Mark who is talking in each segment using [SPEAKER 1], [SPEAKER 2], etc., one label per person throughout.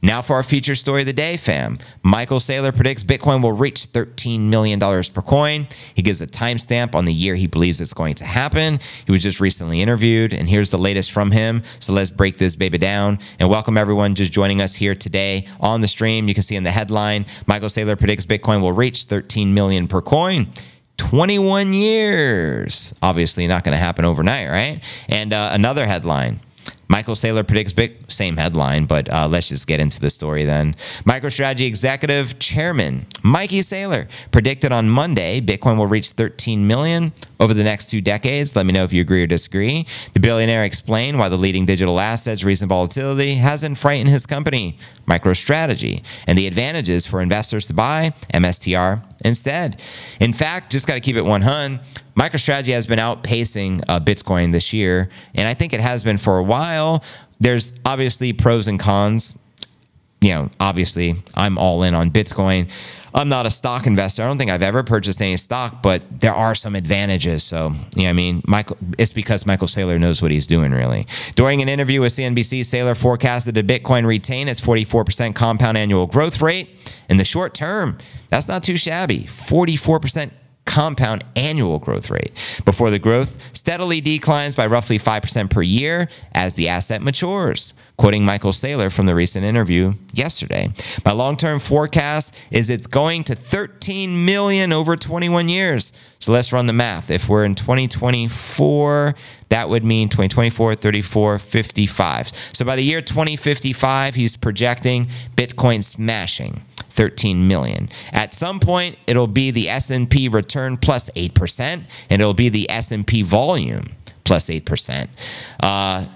[SPEAKER 1] Now for our feature story of the day, fam. Michael Saylor predicts Bitcoin will reach $13 million per coin. He gives a timestamp on the year he believes it's going to happen. He was just recently interviewed, and here's the latest from him. So let's break this baby down. And welcome everyone just joining us here today on the stream. You can see in the headline, Michael Saylor predicts Bitcoin will reach 13 million per coin. 21 years. Obviously not going to happen overnight, right? And another headline. Michael Saylor predicts same headline, but let's just get into the story then. MicroStrategy Executive Chairman Mikey Saylor predicted on Monday Bitcoin will reach 13 million over the next 2 decades. Let me know if you agree or disagree. The billionaire explained why the leading digital assets' recent volatility hasn't frightened his company, MicroStrategy, and the advantages for investors to buy MSTR instead. In fact, just got to keep it 100. MicroStrategy has been outpacing Bitcoin this year, and I think it has been for a while. There's obviously pros and cons. You know, obviously, I'm all in on Bitcoin. I'm not a stock investor. I don't think I've ever purchased any stock, but there are some advantages. So, you know what I mean? It's because Michael Saylor knows what he's doing, really. During an interview with CNBC, Saylor forecasted that Bitcoin retain its 44% compound annual growth rate in the short term. That's not too shabby. 44% compound annual growth rate before the growth steadily declines by roughly 5% per year as the asset matures. Quoting Michael Saylor from the recent interview yesterday, my long-term forecast is it's going to 13 million over 21 years. So let's run the math. If we're in 2024, that would mean 2024, 34, 55. So by the year 2055, he's projecting Bitcoin smashing 13 million. At some point, it'll be the S&P return plus 8%, and it'll be the S&P volume plus 8%.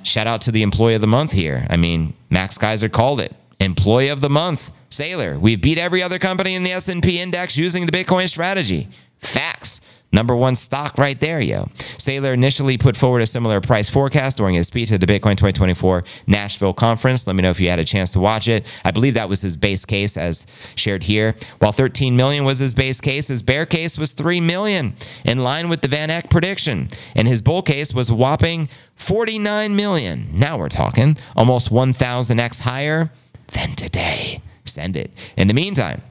[SPEAKER 1] Shout out to the employee of the month here. I mean, Max Kaiser called it. Employee of the month, Saylor. We've beat every other company in the S&P index using the Bitcoin strategy. Facts. #1 stock right there, yo. Saylor initially put forward a similar price forecast during his speech at the Bitcoin 2024 Nashville conference. Let me know if you had a chance to watch it. I believe that was his base case as shared here. While 13 million was his base case, his bear case was 3 million, in line with the Van Eck prediction. And his bull case was a whopping 49 million. Now we're talking almost 1,000x higher than today. Send it. In the meantime,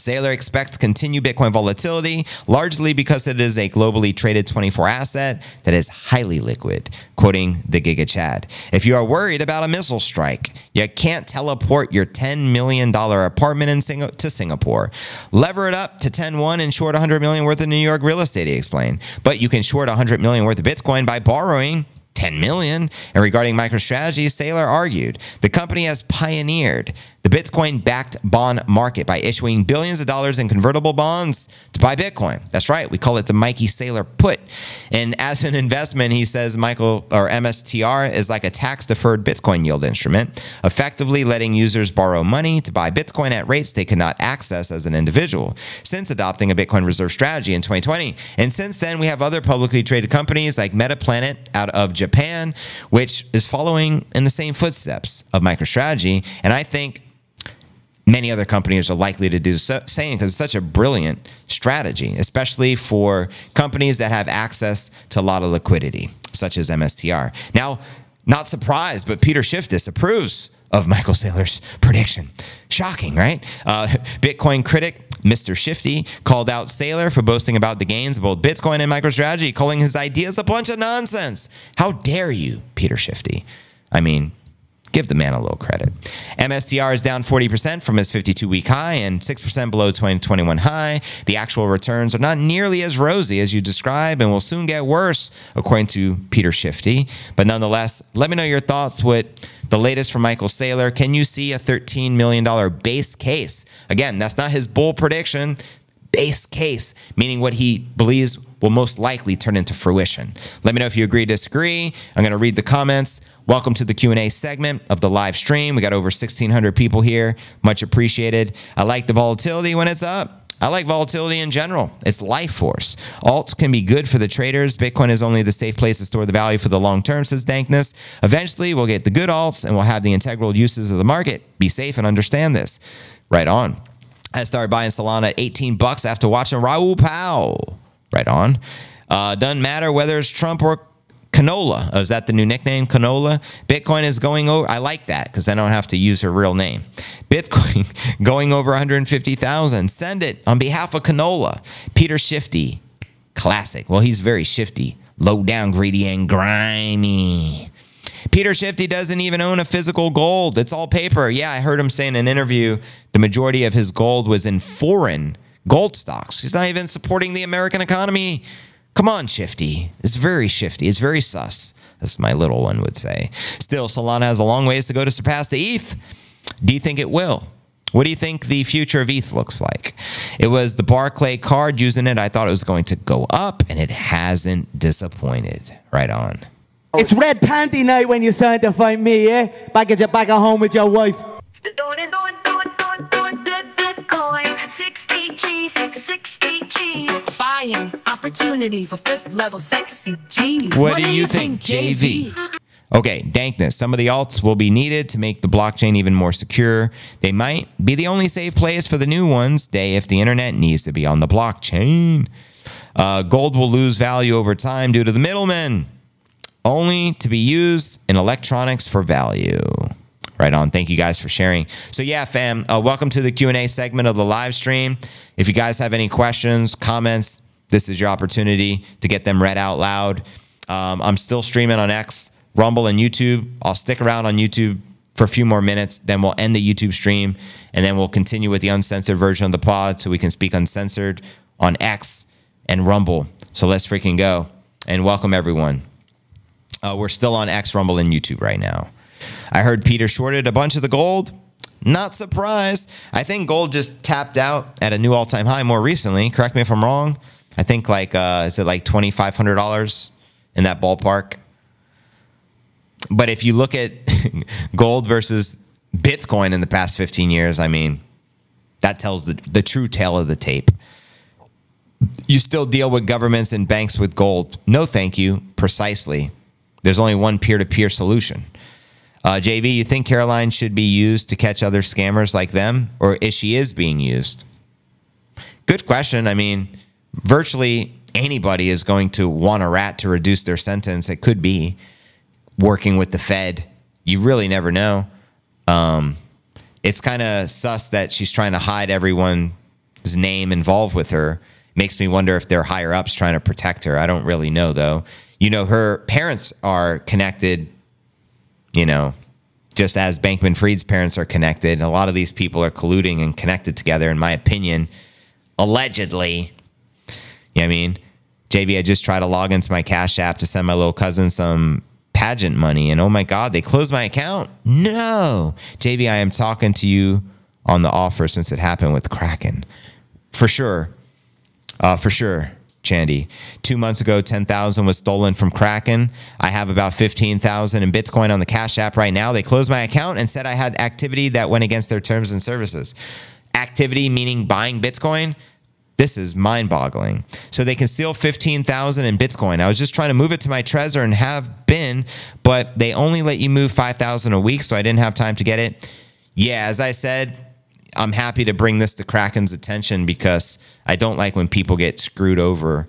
[SPEAKER 1] Saylor expects continued Bitcoin volatility, largely because it is a globally traded 24 asset that is highly liquid, quoting the Giga Chad. If you are worried about a missile strike, you can't teleport your $10 million apartment to Singapore. Lever it up to 10-1 and short 100 million worth of New York real estate, he explained. But you can short 100 million worth of Bitcoin by borrowing 10 million. And regarding MicroStrategy, Saylor argued the company has pioneered the Bitcoin-backed bond market by issuing billions of dollars in convertible bonds to buy Bitcoin. That's right. We call it the Mikey Saylor put. And as an investment, he says MSTR is like a tax-deferred Bitcoin yield instrument, effectively letting users borrow money to buy Bitcoin at rates they cannot access as an individual, since adopting a Bitcoin reserve strategy in 2020. And since then, we have other publicly traded companies like Metaplanet out of Japan, which is following in the same footsteps of MicroStrategy. And I think many other companies are likely to do the same because it's such a brilliant strategy, especially for companies that have access to a lot of liquidity, such as MSTR. Now, not surprised, but Peter Schiff disapproves of Michael Saylor's prediction. Shocking, right? Bitcoin critic Mr. Shifty called out Saylor for boasting about the gains of both Bitcoin and MicroStrategy, calling his ideas a bunch of nonsense. How dare you, Peter Shifty? I mean, give the man a little credit. MSTR is down 40% from his 52-week high and 6% below 2021 high. The actual returns are not nearly as rosy as you describe and will soon get worse, according to Peter Shifty. But nonetheless, let me know your thoughts with the latest from Michael Saylor. Can you see a $13 million base case? Again, that's not his bull prediction. Base case, meaning what he believes will most likely turn into fruition. Let me know if you agree or disagree. I'm going to read the comments. Welcome to the Q&A segment of the live stream. We got over 1,600 people here. Much appreciated. I like the volatility when it's up. I like volatility in general. It's life force. Alts can be good for the traders. Bitcoin is only the safe place to store the value for the long term, says Dankness. Eventually, we'll get the good alts and we'll have the integral uses of the market. Be safe and understand this. Right on. I started buying Solana at 18 bucks after watching Raoul Pal. Right on. Doesn't matter whether it's Trump or Canola. Oh, is that the new nickname? Canola? Bitcoin is going over. I like that because I don't have to use her real name. Bitcoin going over 150,000. Send it on behalf of Canola. Peter Shifty. Classic. Well, he's very shifty. Low down, greedy, and grimy. Peter Shifty doesn't even own a physical gold. It's all paper. Yeah, I heard him say in an interview the majority of his gold was in foreign gold stocks. He's not even supporting the American economy. Come on, Shifty. It's very shifty. It's very sus, as my little one would say. Still, Solana has a long ways to go to surpass the ETH. Do you think it will? What do you think the future of ETH looks like? It was the Barclay card using it. I thought it was going to go up, and it hasn't disappointed. Right on.
[SPEAKER 2] It's red panty night when you sanctify me, eh? Back at home with your wife.
[SPEAKER 3] Bitcoin, 60 G. Buying opportunity for 5th level sexy G's.
[SPEAKER 1] What do you think, JV? Okay, dankness. Some of the alts will be needed to make the blockchain even more secure. They might be the only safe place for the new ones if the internet needs to be on the blockchain. Gold will lose value over time due to the middlemen, only to be used in electronics for value. Right on. Thank you guys for sharing. So yeah, fam, welcome to the Q&A segment of the live stream. If you guys have any questions, comments, this is your opportunity to get them read out loud. I'm still streaming on X, Rumble, and YouTube. I'll stick around on YouTube for a few more minutes. Then we'll end the YouTube stream, and then we'll continue with the uncensored version of the pod so we can speak uncensored on X and Rumble. So let's freaking go. And welcome, everyone. We're still on X, Rumble, and YouTube right now. I heard Peter shorted a bunch of the gold. Not surprised. I think gold just tapped out at a new all-time high more recently. Correct me if I'm wrong. I think like, is it like $2,500 in that ballpark? But if you look at gold versus Bitcoin in the past 15 years, I mean, that tells the true tale of the tape. You still deal with governments and banks with gold. No, thank you. Precisely. There's only one peer-to-peer solution. JV, you think Caroline should be used to catch other scammers like them? Or is she being used? Good question. I mean, virtually anybody is going to want a rat to reduce their sentence. It could be working with the Fed. You really never know. It's kind of sus that she's trying to hide everyone's name involved with her. Makes me wonder if they're higher ups trying to protect her. I don't really know, though. You know, her parents are connected, you know, just as Bankman-Fried's parents are connected. A lot of these people are colluding and connected together, in my opinion, allegedly. You know what I mean? JV, I just tried to log into my Cash App to send my little cousin some pageant money, and oh my God, they closed my account. No. JV, I am talking to you on the offer since it happened with Kraken. For sure. For sure. Chandy. 2 months ago, 10,000 was stolen from Kraken. I have about 15,000 in Bitcoin on the Cash App right now. They closed my account and said I had activity that went against their terms and services. Activity meaning buying Bitcoin? This is mind-boggling. So they can steal 15,000 in Bitcoin. I was just trying to move it to my Trezor and have been, but they only let you move 5,000 a week, so I didn't have time to get it. Yeah, as I said, I'm happy to bring this to Kraken's attention because I don't like when people get screwed over